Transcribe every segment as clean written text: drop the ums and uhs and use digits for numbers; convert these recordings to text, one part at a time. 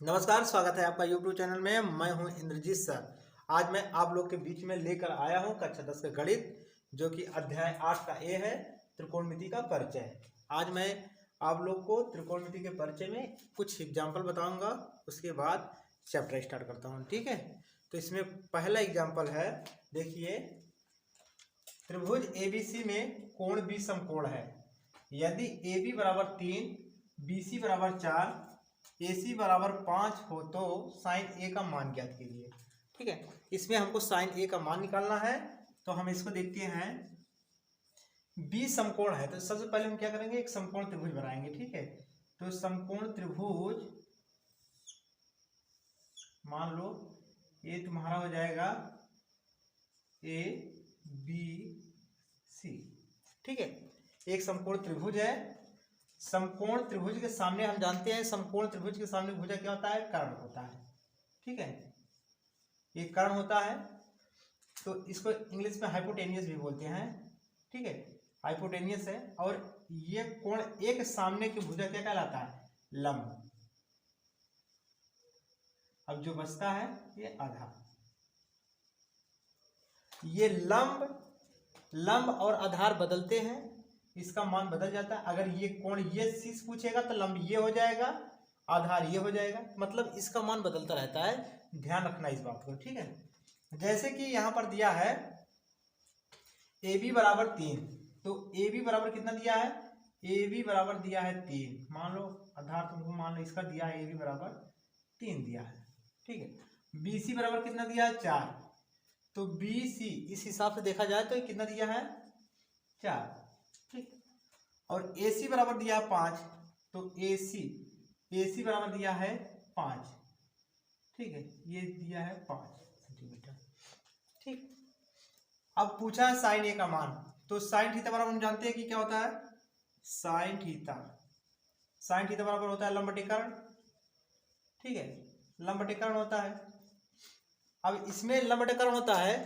नमस्कार, स्वागत है आपका YouTube चैनल में। मैं हूं इंद्रजीत सर। आज मैं आप लोग के बीच में लेकर आया हूं कक्षा 10 का गणित, जो कि अध्याय 8 का ए है, त्रिकोणमिति का परिचय। आज मैं आप लोग को त्रिकोणमिति के परिचय में कुछ एग्जाम्पल बताऊंगा, उसके बाद चैप्टर स्टार्ट करता हूं। ठीक है, तो इसमें पहला एग्जाम्पल है, देखिए, त्रिभुज ABC में कोण बी समकोण है। यदि AB बराबर 3, BC बराबर 4, AC बराबर 5 हो तो साइन A का मान ज्ञात कीजिए। ठीक है, इसमें हमको साइन A का मान निकालना है। तो हम इसको देखते हैं, B समकोण है तो सबसे पहले हम क्या करेंगे, एक समकोण त्रिभुज बनाएंगे। ठीक है, तो समकोण त्रिभुज मान लो ये तुम्हारा हो जाएगा ABC। ठीक है, एक समकोण त्रिभुज है। समकोण त्रिभुज के सामने हम जानते हैं, समकोण त्रिभुज के सामने भुजा क्या होता है, कर्ण होता है। ठीक है, ये कर्ण होता है, तो इसको इंग्लिश में हाइपोटेनियस भी बोलते हैं। ठीक है, हाइपोटेनियस है। और ये कोण एक सामने की भुजा क्या कहलाता है, लंब। अब जो बचता है ये आधा। ये लंब और आधार बदलते हैं, इसका मान बदल जाता है। अगर ये कोण ये शीर्ष पूछेगा तो लंब ये हो जाएगा, आधार ये हो जाएगा, मतलब इसका मान बदलता रहता है। ध्यान रखना इस बात को। ठीक है, जैसे कि यहां पर दिया है AB बराबर 3, तो AB बराबर कितना दिया है, AB बराबर दिया है 3। मान लो आधार तुमको मान लो इसका दिया है, AB बराबर 3 दिया है। ठीक है, BC बराबर कितना दिया है, 4। तो BC इस हिसाब से देखा जाए तो ये कितना दिया है, 4। ठीक, और AC बराबर दिया है 5, तो AC बराबर दिया है 5। ठीक है, ये दिया है 5 सेंटीमीटर। ठीक, अब पूछा है साइन A का मान, तो साइन थीटा बराबर हम जानते हैं कि क्या होता है, साइन थीटा बराबर होता है लंब बटे कर्ण। ठीक है, लंब बटे कर्ण होता है। अब इसमें लंब बटे कर्ण होता है,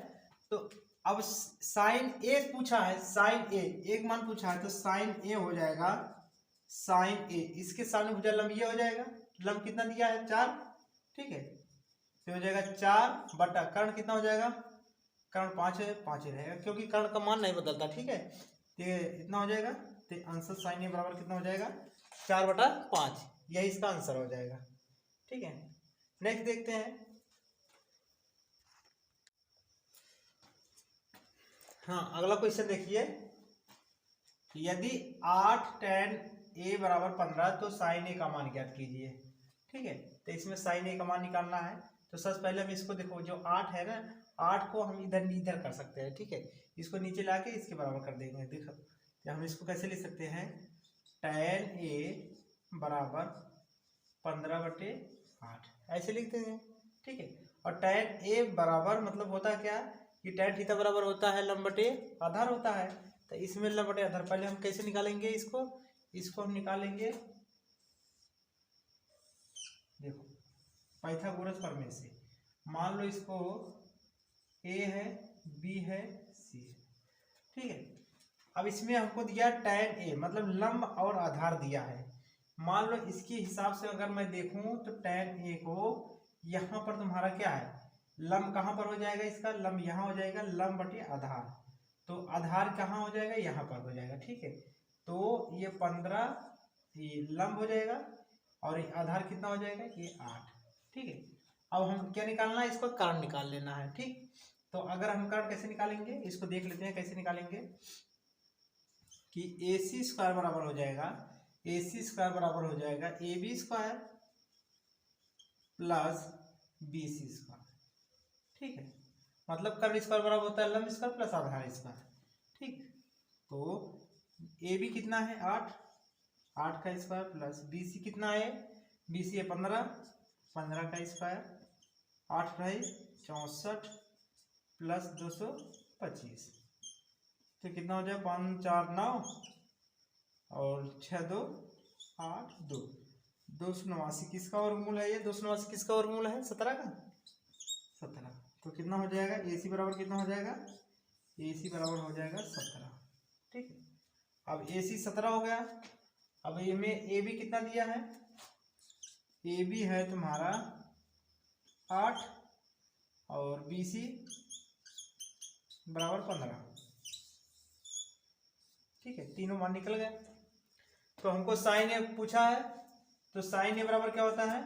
तो अब साइन A पूछा है, साइन A एक मान पूछा है, तो साइन A हो जाएगा, साइन A इसके सामने भुजा लंब ये हो जाएगा। लंब कितना दिया है, 4। ठीक है, तो हो जाएगा 4 बटा कर्ण कितना हो जाएगा, कर्ण 5 है, 5 ही रहेगा क्योंकि कर्ण का मान नहीं बदलता। ठीक है, तो इतना हो जाएगा, तो आंसर साइन A बराबर कितना हो जाएगा, 4/5। यही इसका आंसर हो जाएगा। ठीक है, नेक्स्ट देखते हैं। हाँ, अगला क्वेश्चन देखिए, यदि 8 tan A बराबर 15 तो साइन A का मान ज्ञात कीजिए। ठीक है, तो इसमें साइन A का मान निकालना है। तो सबसे पहले हम इसको देखो, जो 8 है ना, 8 को हम इधर इधर कर सकते हैं। ठीक है, इसको नीचे लाके इसके बराबर कर देंगे। देखो, तो हम इसको कैसे लिख सकते हैं, tan A बराबर 15/8 ऐसे लिख देंगे। ठीक है, और tan A बराबर मतलब होता है क्या, कि tan थीटा बराबर होता है लंब बटे आधार होता है। तो इसमें लंब बटे आधार पहले हम कैसे निकालेंगे, इसको हम निकालेंगे, देखो, पाइथागोरस प्रमेय से। मान लो इसको A है, B है, C है। ठीक है, अब इसमें हमको दिया tan A मतलब लंब और आधार दिया है। मान लो इसके हिसाब से अगर मैं देखूं तो tan A को यहाँ पर तुम्हारा क्या है, लंब कहाँ पर हो जाएगा, इसका लंब यहाँ हो जाएगा, लंब बटे आधार। तो आधार कहाँ हो जाएगा, यहाँ पर हो जाएगा। ठीक है, तो ये 15 ये लंब हो जाएगा, और ये आधार कितना हो जाएगा, ये 8। ठीक है, अब हम क्या निकालना है, इसको कर्ण निकाल लेना है। ठीक, तो अगर हम कर्ण कैसे निकालेंगे, इसको देख लेते हैं कैसे निकालेंगे, कि AC² बराबर हो जाएगा, AC² बराबर हो जाएगा AB² प्लस BC²। ठीक है, मतलब कर्ण स्क्वायर बराबर होता है लंब स्क्वायर प्लस आधार स्क्वायर। ठीक, तो AB कितना है, 8 का स्क्वायर प्लस BC कितना है, BC है 15 का स्क्वायर, 8 रहे 64 प्लस 225, तो कितना हो जाए, 5 4 9 और 6 2 8 2, 289 किसका वर्गमूल है, ये 289 किसका वर्गमूल है, 17 का, 17। तो कितना हो जाएगा, AC बराबर कितना हो जाएगा, AC बराबर हो जाएगा 17। ठीक है, अब AC 17 हो गया। अब ये में AB कितना दिया है, ए बी है तुम्हारा 8 और बी सी बराबर 15। ठीक है, तीनों मान निकल गए। तो हमको साइन ए पूछा है, तो साइन ए बराबर क्या होता है,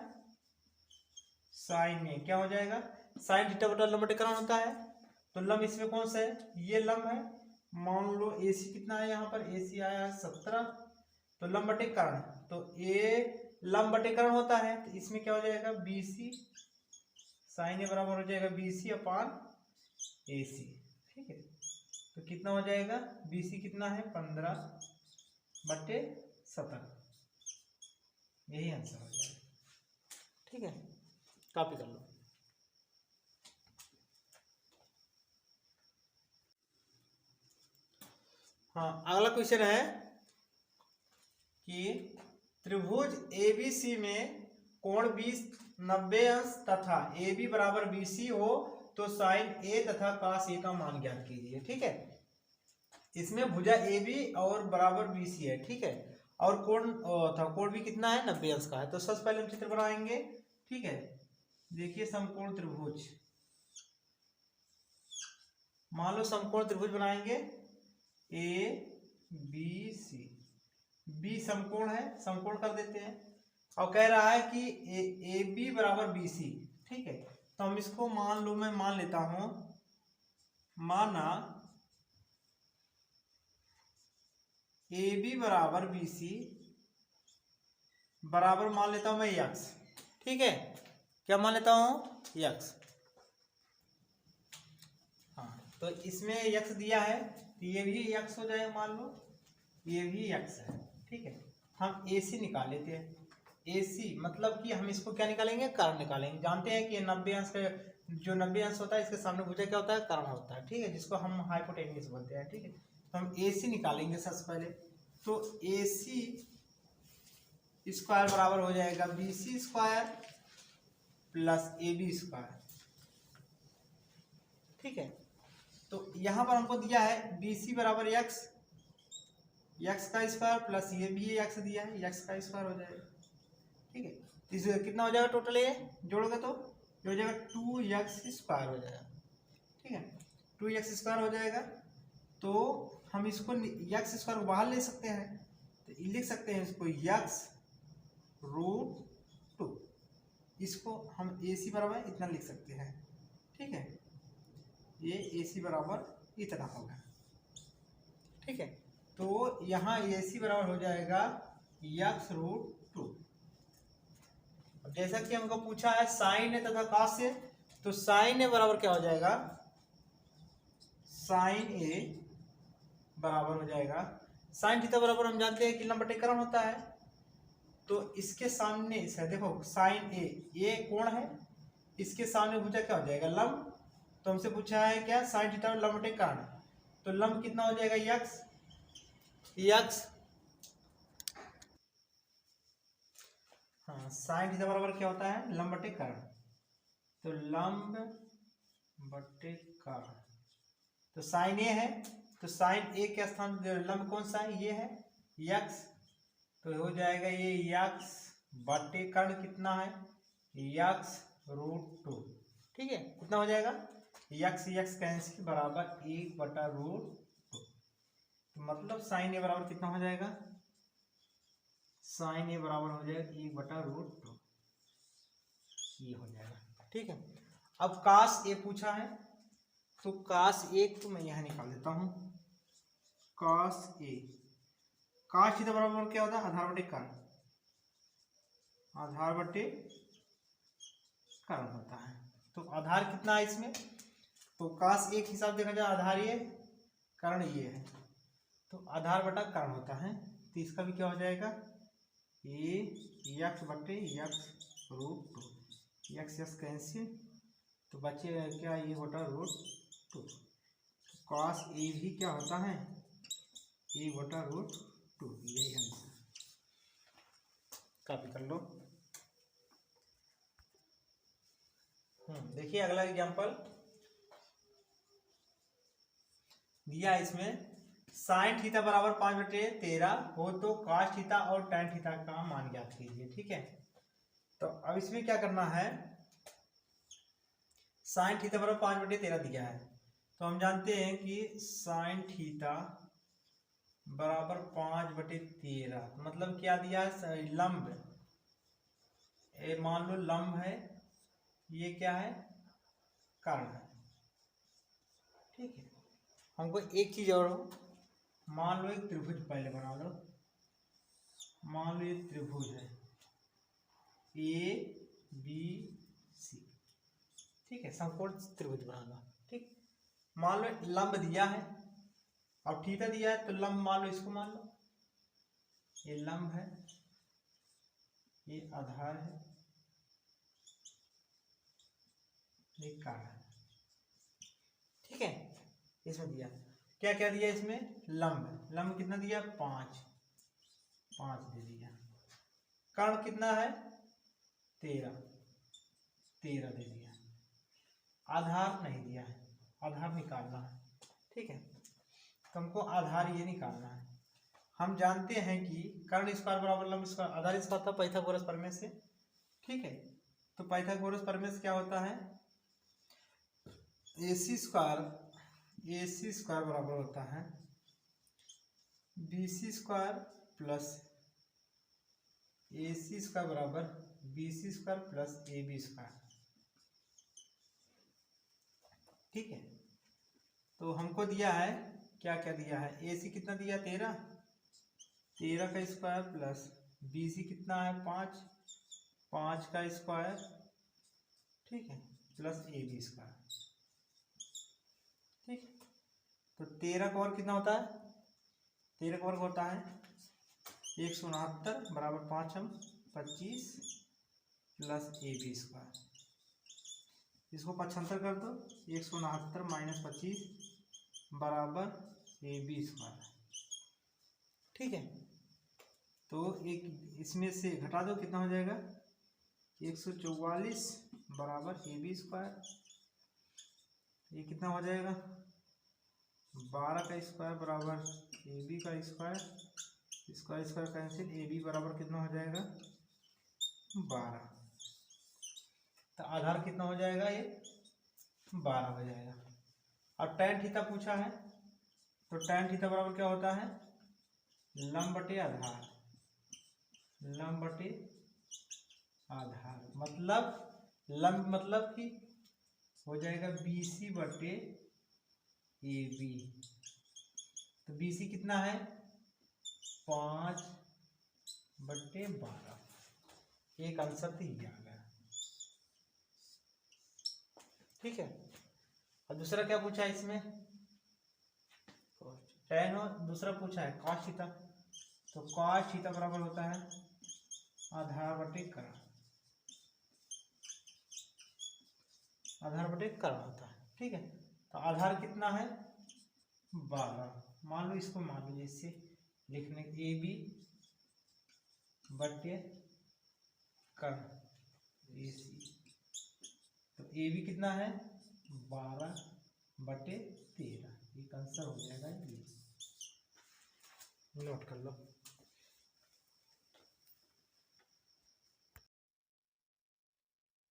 साइन ए क्या हो जाएगा, साइन थीटा बटा लंब बटे कर्ण होता है। तो लंब इसमें कौन सा है, ये लंब है। मान लो ए सी कितना है, यहाँ पर ए सी आया 17, तो लंब बटे कर्ण, तो ए लंब बटे कर्ण होता है, तो इसमें क्या हो जाएगा बी सी, साइन ए बराबर हो जाएगा बी सी अपान ए सी। ठीक है, तो कितना हो जाएगा, बी सी कितना है 15/17, यही आंसर हो जाएगा। ठीक है, कॉपी कर लो। हाँ, अगला क्वेश्चन है कि त्रिभुज एबीसी में कोण 90° तथा ए बी बराबर बी सी हो तो साइन ए तथा कॉस ए का मान ज्ञात कीजिए। ठीक है, इसमें भुजा ए बी और बराबर बी सी है। ठीक है, और कोण भी कितना है 90° का है। तो सबसे पहले हम चित्र बनाएंगे। ठीक है, देखिए समकोण त्रिभुज, मान लो समकोण त्रिभुज बनाएंगे ए बी सी, बी समकोण है, समकोण कर देते हैं। और कह रहा है कि ए बी बराबर बी सी। ठीक है, तो हम इसको मान लो, मैं मान लेता हूं, माना ए बी बराबर बी सी बराबर मान लेता हूं मैं यक्स। ठीक है, क्या मान लेता हूं, यक्स। हाँ, तो इसमें यक्स दिया है, तो ये भी यक्स हो जाए, मान लो ये भी यक्स है। ठीक है, हम ए सी निकाल लेते हैं। ए सी मतलब कि हम इसको क्या निकालेंगे, कर्ण निकालेंगे। जानते हैं कि 90° का जो 90° होता है, इसके सामने भुजा क्या होता है, कर्ण होता है। ठीक है, जिसको हम हाइपोटेन्यूस बोलते हैं। ठीक है, तो हम ए सी निकालेंगे सबसे पहले। तो ए सी स्क्वायर बराबर हो जाएगा b C square plus a b square. ठीक है, तो यहां पर हमको दिया है बी सी बराबर यक्स, यक्स का स्क्वायर प्लस ये भी यक्स दिया है, यक्स का स्क्वायर हो जाएगा। ठीक है, इस कितना हो जाएगा टोटल, ये जोड़ोगे तो ये हो जाएगा 2x स्क्वायर हो जाएगा। ठीक है, 2x स्क्वायर हो जाएगा। तो हम इसको x स्क्वायर को बाहर ले सकते हैं, तो लिख सकते हैं इसको x √2, इसको हम ए सी बराबर इतना लिख सकते हैं। ठीक है, ये ए सी बराबर इतना होगा। ठीक है, तो यहाँ ए सी बराबर हो जाएगा x√2। जैसा कि हमको पूछा है साइन ए तथा कॉस ए, तो साइन ए बराबर क्या हो जाएगा, साइन ए बराबर हो जाएगा, साइन थीटा बराबर हम जानते हैं कि लंब बटे कर्ण होता है। तो इसके सामने इसका देखो साइन ए, ये कोण है, इसके सामने भुजा क्या हो जाएगा, लंब। तो हमसे पूछा है क्या, साइन थीटा और लंब बटे कर्ण, तो लंब कितना हो जाएगा, यक्स। यक्स, हाँ, साइन थीटा बराबर क्या होता है, लंब बटे कर्ण। तो लंब बटे कर्ण, तो साइन ए है, तो साइन ए के स्थान लंब कौन सा है, ये है यक्स। तो हो जाएगा ये यक्स बटे कर्ण कितना है, x√2। ठीक है, कितना हो जाएगा, यक्स यक्स कैंसिल बराबर 1/√2। मतलब साइन ए बराबर कितना हो जाएगा, साइन ए बराबर हो जाएगा 1/√2, ये हो जाएगा। ठीक है, अब कास ए पूछा है, तो कास ए तो मैं यहाँ निकाल देता हूँ, कास ए, कास थीटा बराबर क्या होता है, आधार बटे कर्ण, आधार बटे कर्ण होता है। तो आधार कितना है इसमें, तो कास एक हिसाब देखा जाए आधार ये, कर्ण ये है, तो आधार बटा कर्ण होता है। तो इसका भी क्या हो जाएगा, ये यक्स बटे x√2, यक्स यक्स कैंसिल, तो बचेगा क्या, ये बटा√2। तो कॉस ए भी क्या होता है, ये बटा√2, यही आंसर। कॉपी कर लो। देखिए अगला एग्जांपल दिया इसमें, साइन थीटा बराबर 5/13 हो तो कॉस थीटा और टैन थीटा का मान ज्ञात कीजिए। ठीक है, तो अब इसमें क्या करना है, साइन थीटा बराबर 5/13 दिया है, तो हम जानते हैं कि साइन थीटा बराबर 5/13, मतलब क्या दिया है, लंब, मान लो लंब है, ये क्या है, कर्ण है। ठीक है, हमको एक चीज और, मान लो एक त्रिभुज पहले बना लो, मान लो ये त्रिभुज है ABC, ठीक है, समकोण त्रिभुज बना लो। ठीक, मान लो लंब दिया है, अब थीटा दिया है, तो लंब मान लो, इसको मान लो, ये लंब है, ये आधार है, ये कारण है। ठीक है, इसमें दिया क्या क्या दिया, इसमें लंब, लंब कितना दिया, 5 दे दिया, कर्ण कितना है, 13 दे दिया, आधार नहीं दिया है, आधार निकालना है। ठीक है, तो हमको आधार ये निकालना है। हम जानते हैं कि कर्ण स्क्वायर बराबर लंब स्क्वायर, आधार स्क्वायर था पाइथागोरस प्रमेय से। ठीक है, तो पाइथागोरस प्रमेय से क्या होता है, AC स्क्वायर बराबर होता है BC square plus AC square बराबर BC square plus AB square. ठीक है, तो हमको दिया है, क्या क्या दिया है, AC कितना दिया, 13 का स्क्वायर प्लस BC कितना है, 5 का स्क्वायर, ठीक है, प्लस AB स्क्वायर। ठीक, तो 13 का वर्ग कितना होता है, 13 का वर्ग होता है 169 बराबर 5 हम 25 प्लस AB स्क्वायर, इसको 75 कर दो, 169 माइनस 25 बराबर AB स्क्वायर। ठीक है, तो एक इसमें से घटा दो, कितना हो जाएगा, 144 बराबर AB स्क्वायर, ये कितना हो जाएगा, 12 का स्क्वायर बराबर AB का square, square square cancel, AB बराबर कितना हो जाएगा, 12, तो आधार कितना हो जाएगा, ये 12 हो जाएगा। अब tan थीटा पूछा है, तो tan थीटा बराबर क्या होता है, लंब बटे आधार, लंब बटे आधार, मतलब लंब मतलब कि हो जाएगा BC बटे AB, तो BC कितना है, 5/12, एक आंसर तो ये आ गया। ठीक है, और दूसरा क्या पूछा है इसमें, tan, और दूसरा पूछा है cos थीटा, तो cos थीटा बराबर होता है आधार बटे कर्ण, आधार बटे कर्ण होता है। ठीक है, तो आधार कितना है, 12, मान लो इसको, मान लो जैसे लिखने AB बटे कर्ण AC, तो AB कितना है, 12/13, एक आंसर हो जाएगा, ये नोट कर लो।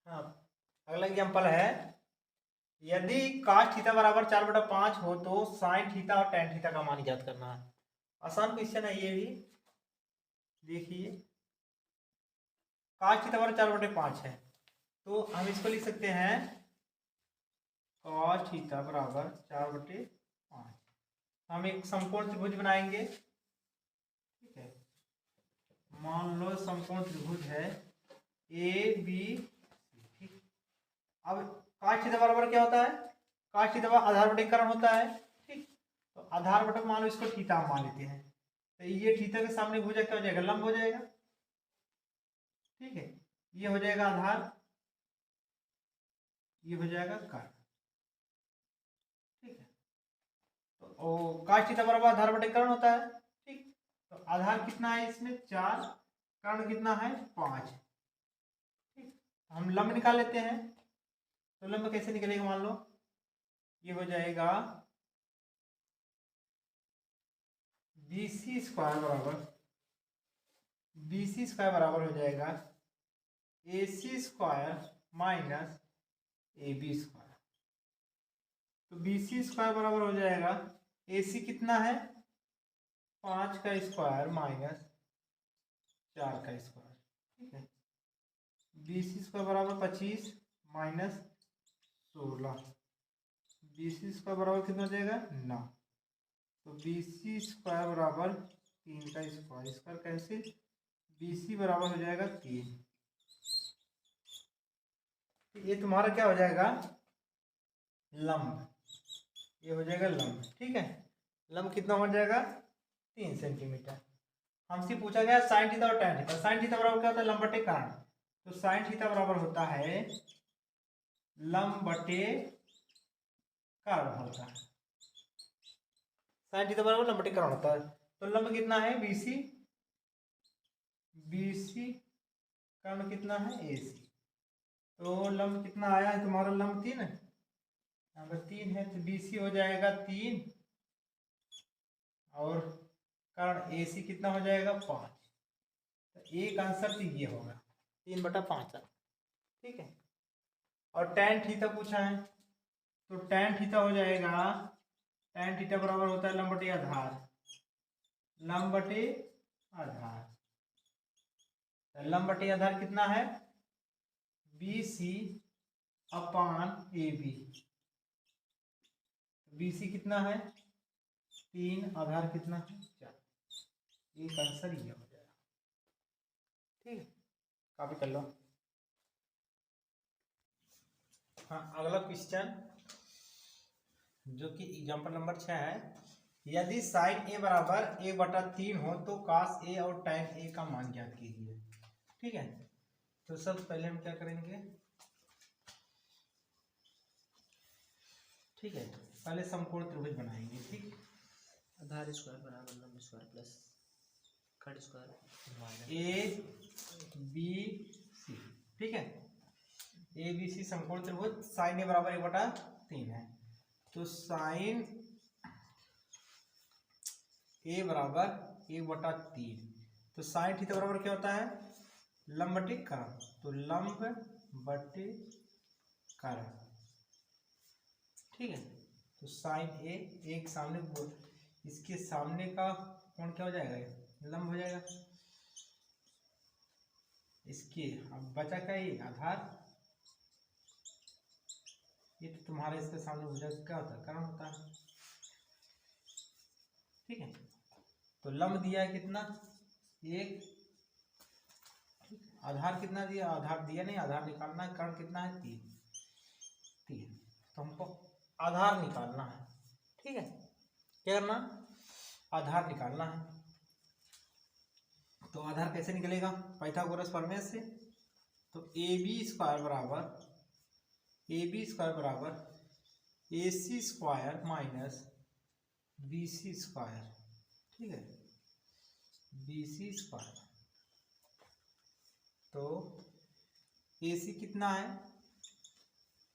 हाँ, अगला एग्जांपल है, यदि cos थीटा बराबर 4/5 हो तो sin थीटा और tan थीटा का मान ज्ञात करना है। आसान क्वेश्चन है ये भी, देखिए cos थीटा बराबर 4/5 है, तो हम इसको लिख सकते हैं cos थीटा बराबर 4/5, हम एक समकोण त्रिभुज बनाएंगे। ठीक है, मान लो समकोण त्रिभुज है ABC। ठीक, अब cos थीटा बराबर क्या होता है, cos थीटा बराबर आधार बटे कर्ण होता है। ठीक, तो आधार बटे मान लो इसको थीटा हम मान लेते हैं, तो ये थीटा के सामने भुजा क्या हो जाएगा, लंब हो जाएगा। ठीक है, ये हो जाएगा आधार, ये हो जाएगा कर्ण। ठीक है, तो cos थीटा बराबर आधार बटे कर्ण होता है। ठीक, तो आधार कितना है इसमें, 4, कर्ण कितना है, 5। ठीक, हम लंब निकाल लेते हैं, तो लंब कैसे निकलेगा, मान लो ये हो जाएगा BC स्क्वायर बराबर हो जाएगा AC square minus AB square. तो BC स्क्वायर बराबर हो जाएगा AC कितना है 5 का स्क्वायर माइनस 4 का स्क्वायर, ठीक है। BC स्क्वायर बराबर 25 माइनस 16, BC स्क्वायर बराबर कितना हो जाएगा 9। तो BC स्क्वायर बराबर 3 का स्क्वायर कैंसिल, BC बराबर हो जाएगा 3। ये तुम्हारा क्या हो जाएगा लंब, ये हो जाएगा लंब, ठीक है। लंब कितना हो जाएगा 3 सेंटीमीटर। हमसे पूछा गया साइन थीटा और टैन थीटा। साइन थीटा बराबर क्या होता है लंब बटे कारण, तो साइन थीटा बराबर होता है लंब बटे कारण होता है। साइन थीटा बराबर लंब बटे कारण होता है। तो लंब कितना है BC, BC कारण कितना है AC। तो लंब कितना आया है तुम्हारा लंब 3 है, अगर 3 है तो BC हो जाएगा 3 और कारण AC कितना हो जाएगा 5। तो एक आंसर तो ये होगा 3/5, ठीक है। और टैन थीटा पूछा है, तो टैन थीटा हो जाएगा, टैन थीटा बराबर होता है लंब बटे आधार, लंब बटे आधार। लंब बटे आधार कितना है BC अपान AB। BC कितना है 3, आधार कितना है 4। एक आंसर ये हो जाएगा, ठीक है। कॉपी कर लो। हाँ, अगला क्वेश्चन जो कि एग्जाम्पल नंबर 6 है। यदि साइन A बराबर A/3 हो तो cos A और tan A का मान ज्ञात कीजिए, ठीक है। तो सबसे पहले हम क्या करेंगे, ठीक है, पहले समकोण त्रिभुज बनाएंगे, ठीक। आधार स्क्वायर बराबर लंब स्क्वायर प्लस खंड स्क्वायर ABC, ठीक है। ABC समकोण त्रिभुज साइन A बराबर 1/3 है, तो साइन A बराबर 1/3। तो साइन थीटा बराबर क्या होता है लंब बटे कारण, तो लंब बटे कारण, ठीक है। तो साइन A एक सामने, इसके सामने का कोण क्या हो जाएगा लंब हो जाएगा इसके। अब बचा क्या ये आधार, ये तो तुम्हारे इसके सामने भुजा क्या होता है कारण होता है, ठीक है। तो लंब दिया है कितना 1, आधार कितना दिया, आधार दिया नहीं, आधार निकालना है, कारण कितना है 3। तो हमको आधार निकालना है, ठीक है। क्या करना आधार निकालना है। तो आधार कैसे निकलेगा पाइथागोरस प्रमेय से। तो AB स्क्वायर बराबर AC square minus BC square, ठीक है, BC स्क्वायर। तो AC कितना है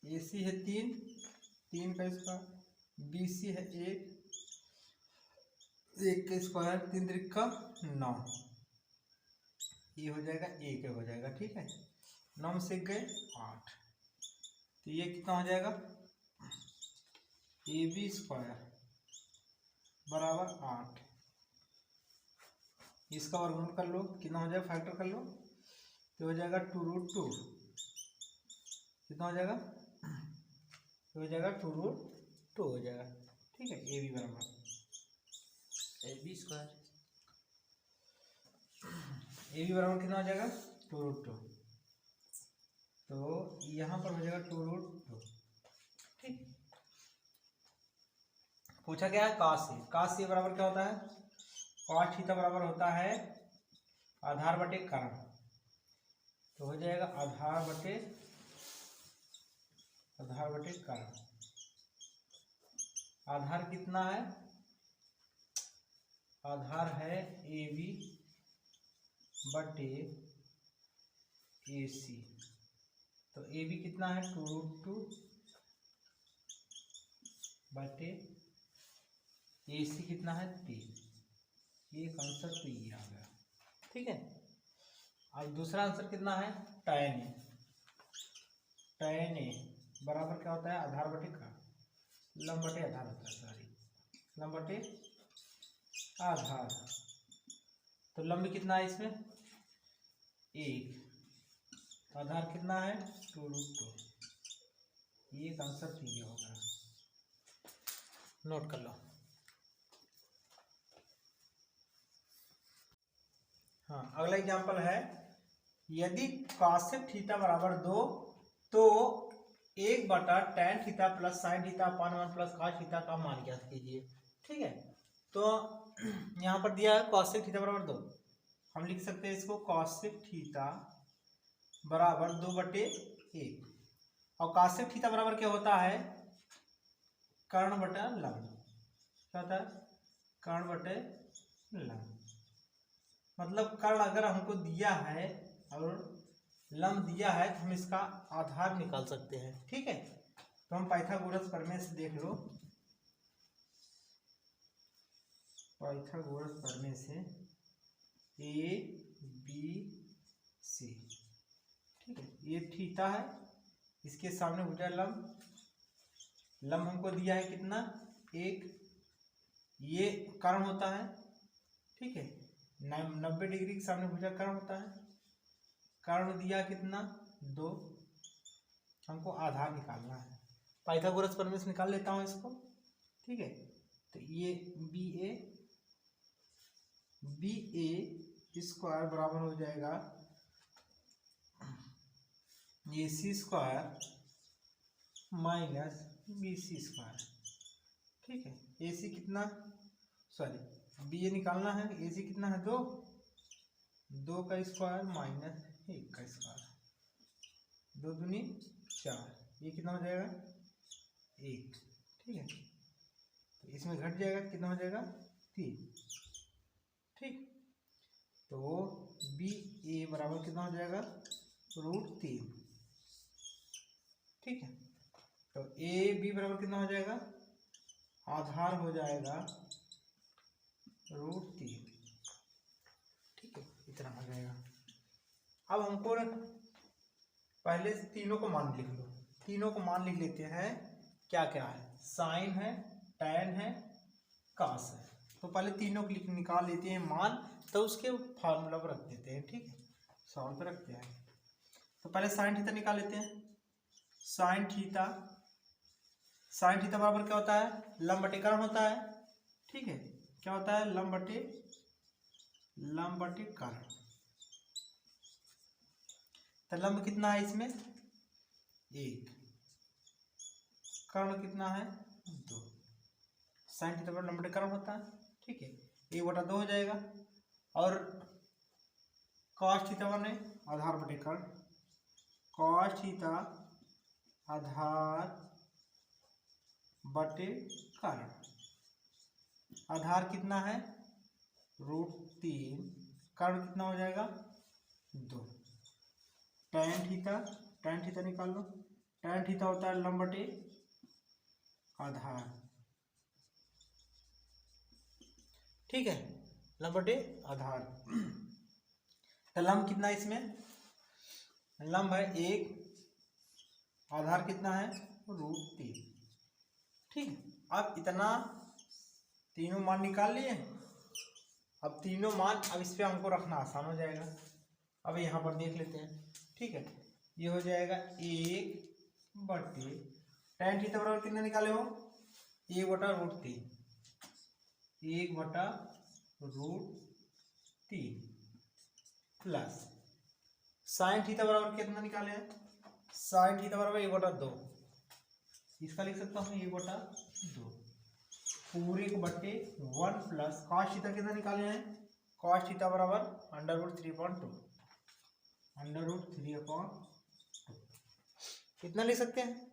AC है 3 का स्क्वायर, BC है 1 का स्क्वायर, 3 त्रिका 9, ये हो जाएगा 1 हो जाएगा, ठीक है। 9 से गए 8, तो ये कितना हो जाएगा AB स्क्वायर बराबर 8। इसका वर्गमूल कर लो, कितना हो जाएगा फैक्टर कर लो, तो हो जाएगा 2√2, कितना हो जाएगा, तो हो जाएगा 2√2 हो जाएगा, ठीक है। AB बराबर AB स्क्वायर, AB बराबर कितना हो जाएगा 2√2, तो यहाँ पर हो जाएगा 2√2, ठीक। पूछा गया है cos A बराबर क्या होता है cos थीटा बराबर होता है आधार बटे कारण, तो हो जाएगा आधार बटे कारण। आधार कितना है, आधार है AB बटे AC। तो AB कितना है 2√2 बटे AC कितना है 3। ये आंसर तो ये आ गया, ठीक है। अब दूसरा आंसर कितना है, tan a। tan a बराबर क्या होता है, आधार बटे का लंब बटे आधार होता है, सॉरी लंब बटे आधार। तो लंब कितना है इसमें 1, आधार कितना है 2√2। ये आंसर ठीक होगा, नोट कर लो। हाँ, अगला एग्जांपल है, यदि cosec थीटा बराबर 2 तो 1/tan theta plus sin theta upon 1 plus cos theta का मान ज्ञात कीजिए। ठीक है, तो यहाँ पर दिया है cosec थीटा बराबर 2, हम लिख सकते हैं इसको cosec थीटा बराबर 2/1, और cosec थीटा बराबर क्या होता है, कर्ण बटा लंब। क्या होता है, कर्ण बटे लंब। मतलब कर्ण अगर हमको दिया है और लंब दिया है तो हम इसका आधार निकाल सकते हैं। ठीक है, तो हम पाइथागोरस प्रमेय से देख लो, पाइथागोरस प्रमेय से ए बी सी। ठीक है, ये थीटा है, इसके सामने भुजा लंब, लंब हमको दिया है कितना 1, ये कर्ण होता है। ठीक है, 90 डिग्री के सामने भुजा कर्ण होता है, कर्ण दिया कितना 2, हमको आधार निकालना है। पाइथागोरस प्रमेय से निकाल लेता हूँ इसको। ठीक है, तो ये बी ए स्क्वायर बराबर हो जाएगा ये सी स्क्वायर माइनस बी सी स्क्वायर। ठीक है, ए सी कितना, सॉरी बी ए निकालना है, ए सी कितना है 2 का स्क्वायर माइनस 1 का स्क्वायर, 2 दूनी 4, ये कितना हो जाएगा 1। ठीक है, तो इसमें घट जाएगा, कितना हो जाएगा 3। ठीक, तो बी ए बराबर कितना हो जाएगा √3। ठीक है, तो ए बी बराबर कितना हो जाएगा, आधार हो जाएगा √3। ठीक है, इतना हो जाएगा। अब हमको पहले से तीनों को मान लिख लो, तीनों को मान लिख लेते हैं। क्या क्या है, साइन है, टैन है, कास है। तो पहले तीनों को निकाल लेते हैं मान, तो उसके फार्मूला पर रख देते हैं। ठीक है, सॉल्व पे रखते हैं। तो पहले साइन थीटा निकाल लेते हैं। साइन थीटा बराबर क्या होता है, लंब बटे कर्ण होता है। ठीक है, क्या होता है, लंब बटे कर्ण। तो लंब कितना है इसमें 1, कर्ण कितना है 2। साइन थीटा बराबर लंब बटे कर्ण होता है। ठीक है, 1/2 हो जाएगा, और cos थीटा बने आधार बटे कर्ण, cos थीटा आधार बटे कर्ण, आधार कितना है √3, कर्ण कितना हो जाएगा 2। tan थीटा निकाल लो, tan थीटा होता है लंब बटे आधार। ठीक है, लंब बटे आधार। तो लंब कितना है इसमें, लंब है 1, आधार कितना है √3। ठीक, अब इतना तीनों मान निकाल लिए। अब तीनों मान, अब इस पे हमको रखना आसान हो जाएगा। अब यहाँ पर देख लेते हैं। ठीक है, ये हो जाएगा 1 बटे tan थीटा बराबर कितना निकाले हो 1/√3, 1/√3 प्लस साइन थीटा बराबर कितना निकाले हैं, साइन थीटा बराबर 1/2, इसका लिख सकता हूँ 1/2 पूरे को बटे 1 प्लस cos थीटा कितना निकाले हैं, cos थीटा बराबर √3/2, √3/2 कितना लिख सकते हैं।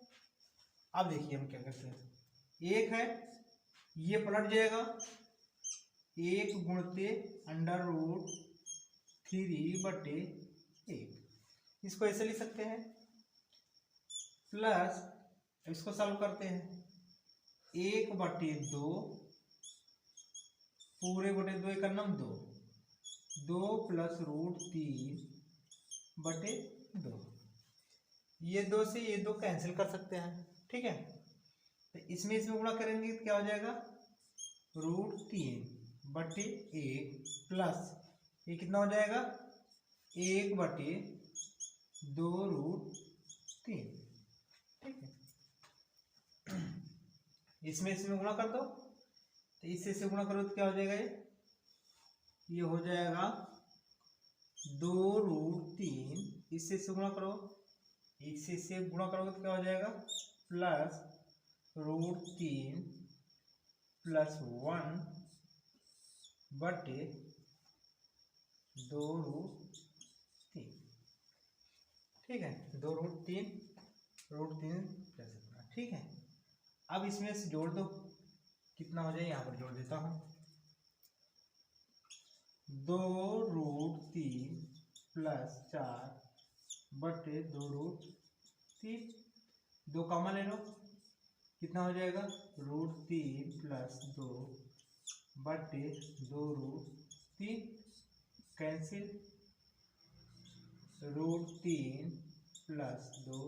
अब देखिए हम क्या करते हैं, 1 है ये पलट जाएगा, 1 गुणते √3/1, इसको ऐसे लिख सकते हैं। प्लस इसको सॉल्व करते हैं, 1/2 पूरे बटे 2 का नम 2 प्लस √3 बटे 2। ये 2 से ये 2 कैंसिल कर सकते हैं, ठीक है। तो इसमें गुणा करेंगे तो क्या हो जाएगा, √3 बटे 1 प्लस ये कितना हो जाएगा, 1 बटे 2√3, ठीक है। इसमें गुणा कर दो, तो इससे गुणा करो तो क्या हो जाएगा, ये हो जाएगा 2√3, इससे गुणा करो, इससे गुणा करोगे तो क्या हो जाएगा, प्लस √3 प्लस 1 बटे 2√3, ठीक है। 2√3 प्लस 1, ठीक है। अब इसमें से जोड़ दो, कितना हो जाए, यहाँ पर जोड़ देता हूँ, 2√3 प्लस 4 बटे 2√3, 2 कॉमन ले लो, कितना हो जाएगा, √3 प्लस 2 बटे 2√3 कैंसिल, √3 प्लस 2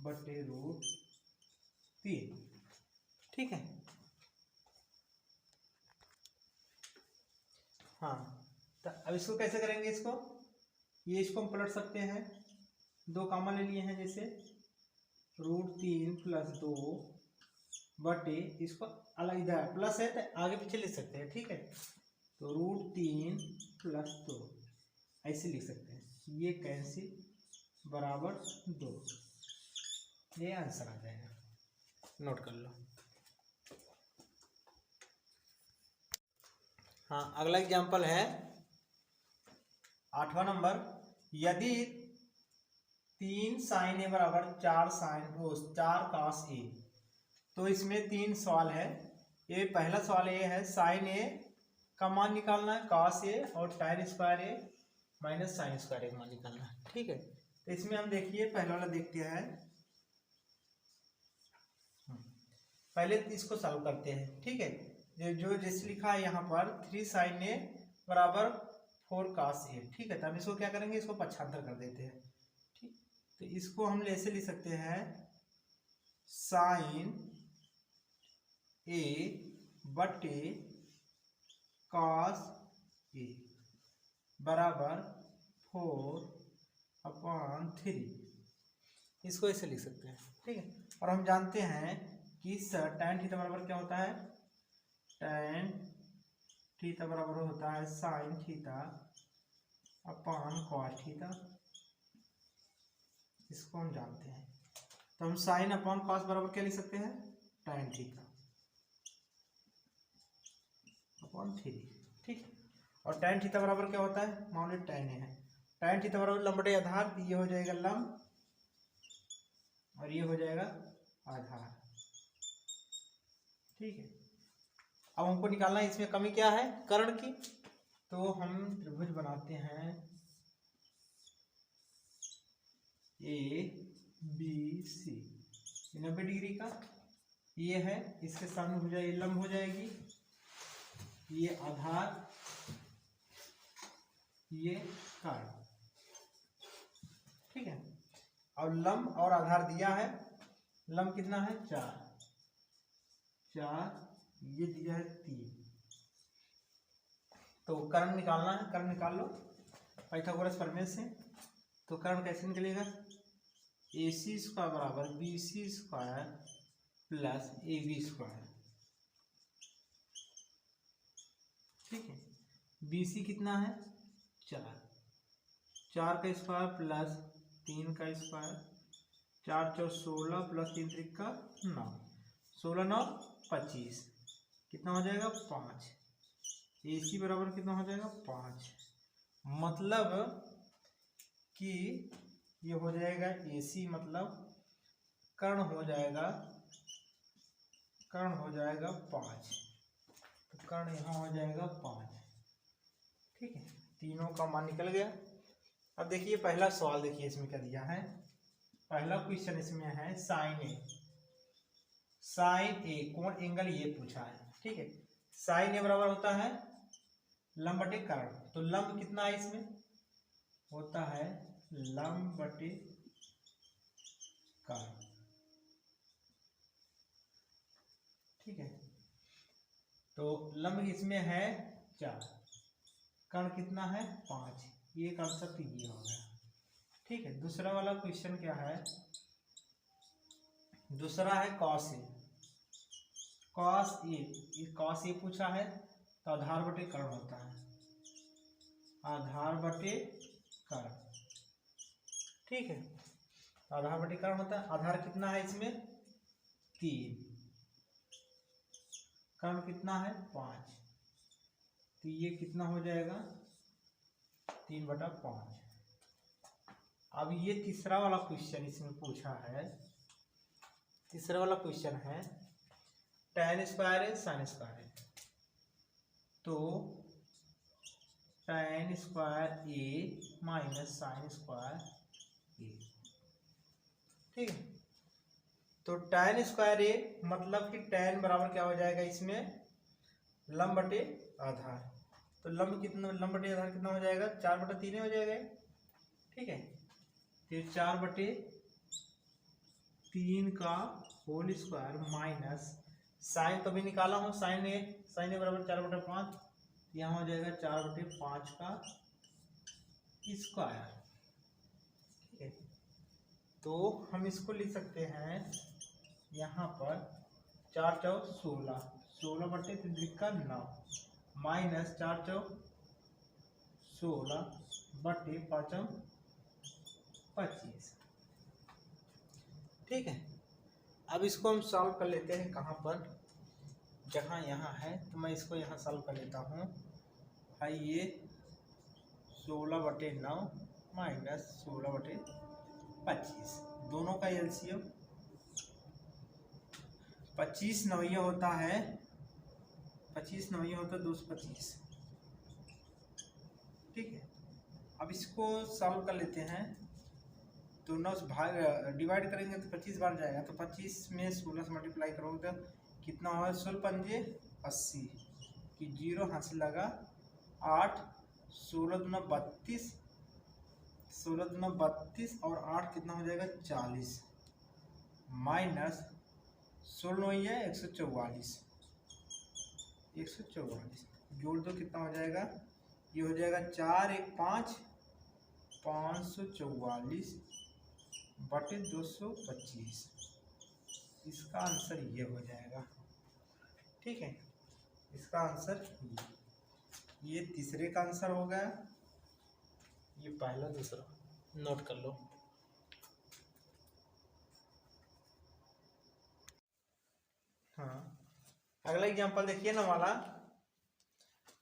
बटे √3, ठीक है। हाँ, तो अब इसको कैसे करेंगे, इसको हम पलट सकते हैं, 2 कॉमन ले लिए हैं, जैसे √3 प्लस 2 बटे, इसको अलग इधर प्लस है तो आगे पीछे लिख सकते हैं, ठीक है। तो √3 प्लस 2 ऐसे लिख सकते हैं, ये कैंसिल बराबर 2, ये आंसर आ जाएगा, नोट कर लो। हाँ, अगला एग्जाम्पल है 8वां नंबर, यदि 3 sin a बराबर 4 cos a, तो इसमें 3 सवाल है। ये पहला सवाल ये है, sin a का मान निकालना है, cos a और tan square a minus sin square a का मान निकालना है, ठीक है। तो इसमें हम देखिए पहला वाला देखते हैं, पहले इसको सॉल्व करते हैं, ठीक है। जो जैसे लिखा है यहाँ पर 3 sin a बराबर 4 cos a, ठीक है। तो हम इसको क्या करेंगे, इसको पक्षांतर कर देते हैं, ठीक। तो इसको हम ऐसे लिख सकते हैं, sin a बटे cos a बराबर 4/3, इसको ऐसे लिख सकते हैं, ठीक है। और हम जानते हैं कि tan थीटा बराबर क्या होता है, tan थीटा बराबर होता है sin theta upon cos theta, इसको हम जानते हैं। तो हम sin अपॉन cos बराबर क्या लिख सकते हैं, tan थीटा अपॉन 3, ठीक। और tan थीटा बराबर क्या होता है, मान लो tan है, tan थीटा बराबर लंब बटे आधार, ये हो जाएगा लंब और ये हो जाएगा आधार, ठीक है। अब हमको निकालना है इसमें कमी क्या है, कर्ण की। तो हम त्रिभुज बनाते हैं ABC 90 डिग्री का, ये है, इसके सामने हो जाएगी लंब हो जाएगी, ये आधार, ये कर्ण, ठीक है। और लंब और आधार दिया है, लंब कितना है 4, ये दिया है 3, तो कर्ण निकालना है, कर्ण निकाल लो पाइथागोरस प्रमेय से। तो कर्ण कैसे निकलेगा, AC स्क्वायर बराबर BC square plus AB square, ठीक है। BC कितना है 4 का स्क्वायर प्लस 3 का स्क्वायर, 4 चौक 16 प्लस 3 त्रिक का 9, 16 9 25, कितना हो जाएगा 5। AC बराबर कितना हो जाएगा 5, मतलब कि ये हो जाएगा AC, मतलब कर्ण हो जाएगा 5, तो कर्ण यहाँ हो जाएगा 5, ठीक है। तीनों का मान निकल गया। अब देखिए पहला सवाल, देखिए इसमें क्या दिया है, पहला क्वेश्चन इसमें है sin a कोण एंगल ये पूछा है, ठीक है। sin a बराबर होता है लंब बटे कर्ण, तो लंब कितना है इसमें होता है लंब बटे कर्ण। ठीक है, तो लंब इसमें है 4, कर्ण कितना है 5, ये कॉन्सेप्ट ये हो गया। ठीक है, दूसरा वाला क्वेश्चन क्या है, दूसरा है कॉस ए। कॉस ए, ये कॉस ए पूछा है तो आधार बटे कर्ण होता है, आधार बटे कर्ण। ठीक है, तो आधार बटे कर्ण होता है। आधार कितना है इसमें 3, कर्ण कितना है 5, तो ये कितना हो जाएगा 3/5। अब ये तीसरा वाला क्वेश्चन इसमें पूछा है, तीसरा वाला क्वेश्चन है tan स्क्वायर है sin स्क्वायर है, तो tan square a minus sin square a। ठीक है, तो tan स्क्वायर a मतलब कि tan बराबर क्या हो जाएगा इसमें लंब बटे आधार, तो लंब कितना, लंब बटे आधार कितना हो जाएगा 4/3 हो जाएगा। ठीक है, तो 4/3 का होल स्क्वायर माइनस साइन तो भी निकाला हूँ, साइन ए बराबर 4/5, यहाँ हो जाएगा 4/5 का स्क्वायर। ठीक है, तो हम इसको लिख सकते हैं यहाँ पर 4 चौक 16, 16/3 माइनस 4 चौक 16/5 25। ठीक है, अब इसको हम सॉल्व कर लेते हैं कहाँ पर, जहाँ यहाँ है, तो मैं इसको यहाँ सॉल्व कर लेता हूँ। भाई ये 16/9 माइनस 16/25, दोनों का एलसीएम 25 नवैया होता है, 25 नवैया होता है 225। ठीक है, अब इसको सॉल्व कर लेते हैं, दोनों से भाग डिवाइड करेंगे तो 25 बार जाएगा, तो 25 में 16 से मल्टीप्लाई करोगे तो कितना होगा 16×5 = 80 कि 0 हाथ से लगा 8, 16×2 = 32 और 8 कितना हो जाएगा 40 माइनस 16×9 = 144 जोड़ दो कितना हो जाएगा, ये हो जाएगा 4 1 5 544/225। इसका आंसर ये हो जाएगा। ठीक है, इसका आंसर ये तीसरे का आंसर हो गया, ये पहला दूसरा नोट कर लो। हाँ, अगला एग्जांपल देखिए ना वाला,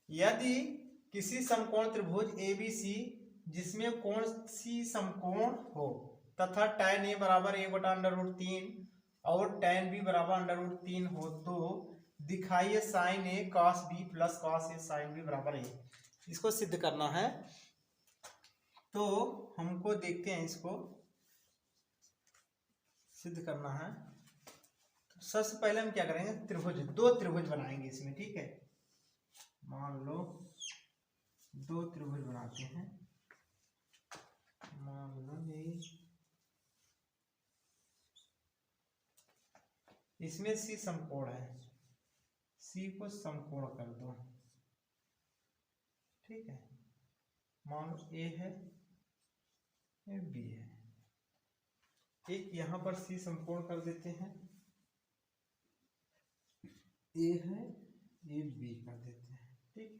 यदि किसी समकोण त्रिभुज ABC जिसमें कोण सी समकोण हो तथा tan A बराबर 1/√3 और tan B बराबर √3 हो, तो दिखाइए sin A cos B plus cos A sin B बराबर A। इसको सिद्ध करना है, तो हमको देखते हैं इसको सिद्ध करना है। तो सबसे पहले हम क्या करेंगे, त्रिभुज, 2 त्रिभुज बनाएंगे इसमें। ठीक है, मान लो 2 त्रिभुज बनाते हैं, मान लो इसमें सी समकोण है, सी को समकोण कर दो। ठीक है, मान लो ए है, ए बी है, एक यहाँ पर सी समकोण कर देते हैं, ए है, ए बी कर देते हैं। ठीक,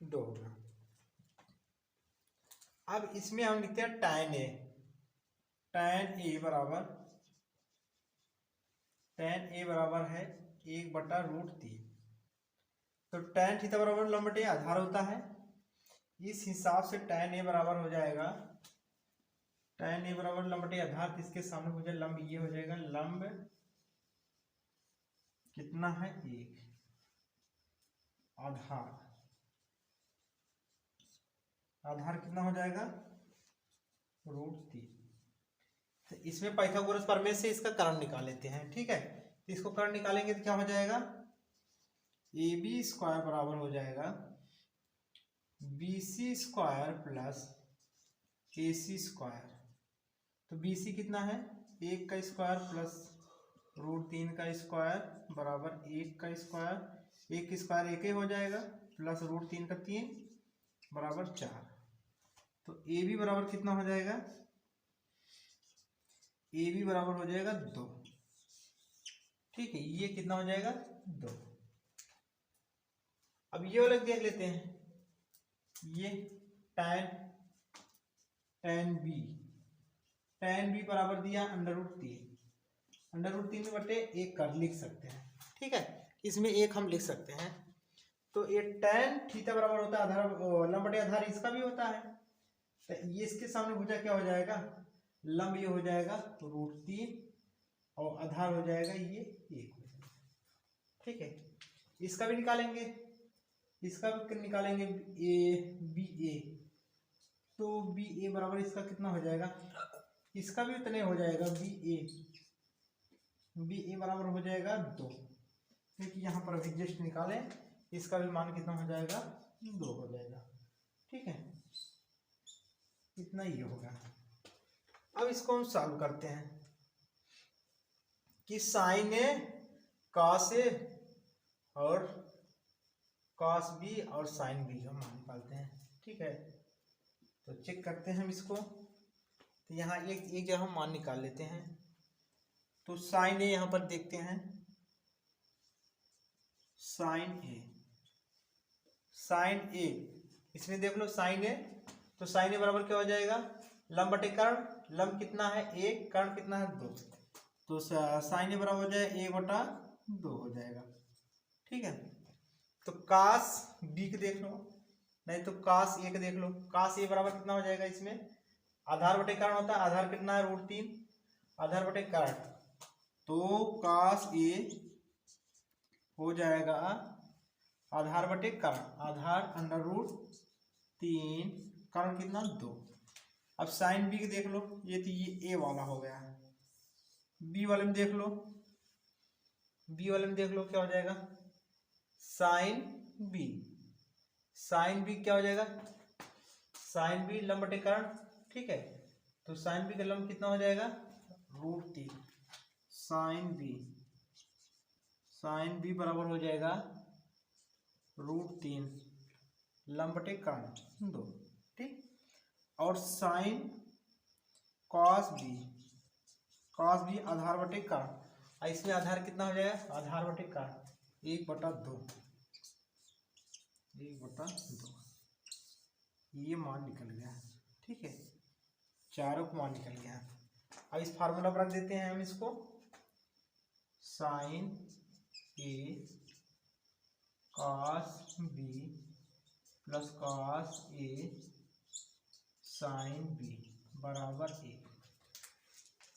2 होगा। अब इसमें हम लिखते हैं tan A, tan A बराबर है 1/√3, तो tan थीटा बराबर लंब बटे आधार होता है। इस हिसाब से tan A बराबर हो जाएगा, tan A बराबर लंब बटे आधार, किसके सामने हो जाए लंब, ये हो जाएगा लंब कितना है 1, आधार कितना हो जाएगा √3। तो इसमें पाइथागोरस प्रमेय से इसका कर्ण निकाल लेते हैं। ठीक है, तो इसको कर्ण निकालेंगे तो क्या हो जाएगा, AB² बराबर हो जाएगा BC² प्लस AC स्क्वायर। तो BC कितना है, 1 का स्क्वायर प्लस √3 का स्क्वायर बराबर 1 का स्क्वायर, 1 स्क्वायर 1 ही हो जाएगा प्लस √3 का 3 बराबर 4। तो AB बराबर कितना हो जाएगा, AB बराबर हो जाएगा 2। ठीक है, ये कितना हो जाएगा 2। अब ये वाला देख लेते हैं, ये tan B बराबर दिया √3 बटे 1 कर लिख सकते हैं। ठीक है, इसमें 1 हम लिख सकते हैं। तो ये tan थीटा बराबर होता है आधार लंब बटे आधार, इसका भी होता है। तो ये इसके सामने भुजा क्या हो जाएगा, लंब ये हो जाएगा √3 और आधार हो जाएगा ये 1 हो जाएगा। ठीक है, इसका भी निकालेंगे, BA। तो BA बराबर इसका कितना हो जाएगा, इसका भी उतने हो जाएगा, BA बराबर हो जाएगा 2, क्योंकि यहाँ पर अभी जस्ट निकालें, इसका भी मान कितना हो जाएगा, 2 हो जाएगा। ठीक है, इतना ही होगा। अब इसको हम सॉल्व करते हैं कि साइन ए कॉस ए और कॉस बी और साइन बी का मान निकालते हैं। ठीक है, तो चेक करते हैं हम इसको। तो यहाँ एक जगह हम मान निकाल लेते हैं। तो साइन ए यहाँ पर देखते हैं, साइन ए इसमें देख लो साइन ए। तो साइन ए बराबर क्या हो जाएगा, लंब बटे कर्ण, लंब कितना है 1, कर्ण कितना है 2। तो साइन ए बराबर हो जाएगा 1/2 हो जाएगा। ठीक है, तो कास बी के देख लो, नहीं तो कास ए के देख लो। कास ए बराबर कितना हो जाएगा, इसमें आधार बटे कर्ण होता है, आधार कितना है √3, आधार बटे कर्ण। तो कास ए हो जाएगा आधार बटे कर्ण, आधार √3, कर्ण कितना 2। अब साइन बी के देख लो, ये तो ये ए वाला हो गया है। बी वाले में देख लो, क्या हो जाएगा, साइन बी क्या हो जाएगा, साइन बी लंब बटे कर्ण। ठीक है, तो साइन बी का लंब कितना हो जाएगा √3, साइन बी बराबर हो जाएगा √3 लंब बटे कर्ण 2। ठीक, और साइन कॉस बी आधार बटे कर्ण, इसमें आधार कितना हो जाएगा, आधार बटे कर्ण 1/2, ये मान निकल गया। ठीक है, चारों को मान निकल गया। अब इस फार्मूला पर रख देते हैं हम इसको, sign A cos B plus cos A sine B बराबर 1।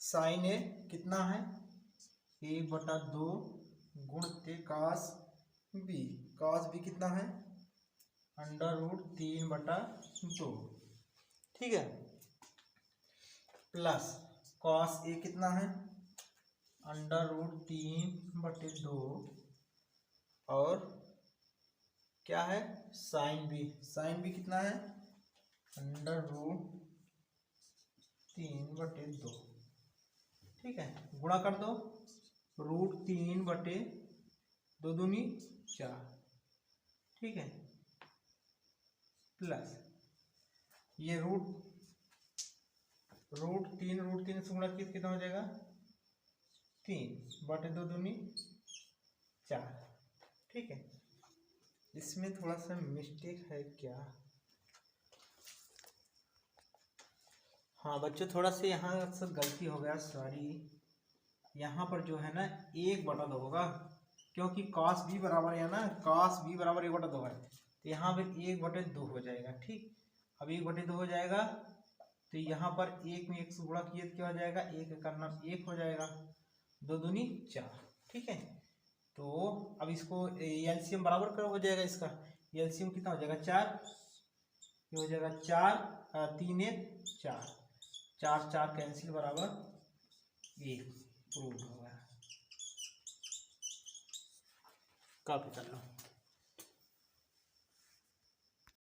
साइन ए कितना है 1/2 गुणित कॉस बी कितना है √3/2। ठीक है, प्लस कॉस ए कितना है √3/2 और क्या है साइन बी कितना है √3/2। ठीक है, गुणा कर दो, √3/2 दूनी 4। ठीक है, प्लस ये √3 से गुणा कितना हो जाएगा 3/2 दूनी 4। ठीक है, इसमें थोड़ा सा मिस्टेक है क्या, हाँ बच्चों थोड़ा सा यहाँ से गलती हो गया, सॉरी। यहाँ पर जो है ना 1/2 होगा, क्योंकि cos b बराबर है ना, cos b बराबर 1/2 है, तो यहाँ पर 1/2 हो जाएगा। ठीक, अब 1/2 हो जाएगा, तो यहाँ पर 1 में 1 से गुणा किए तो क्या हो जाएगा, 1 करना 1 हो जाएगा, 2 दूनी 4। ठीक है, तो अब इसको एलसीएम बराबर कर हो जाएगा, इसका एलसीएम कितना हो जाएगा 4, ये हो जाएगा 4 3 1 4, 4 कैंसिल बराबर 1, प्रूव हो गया। कॉपी कर लो।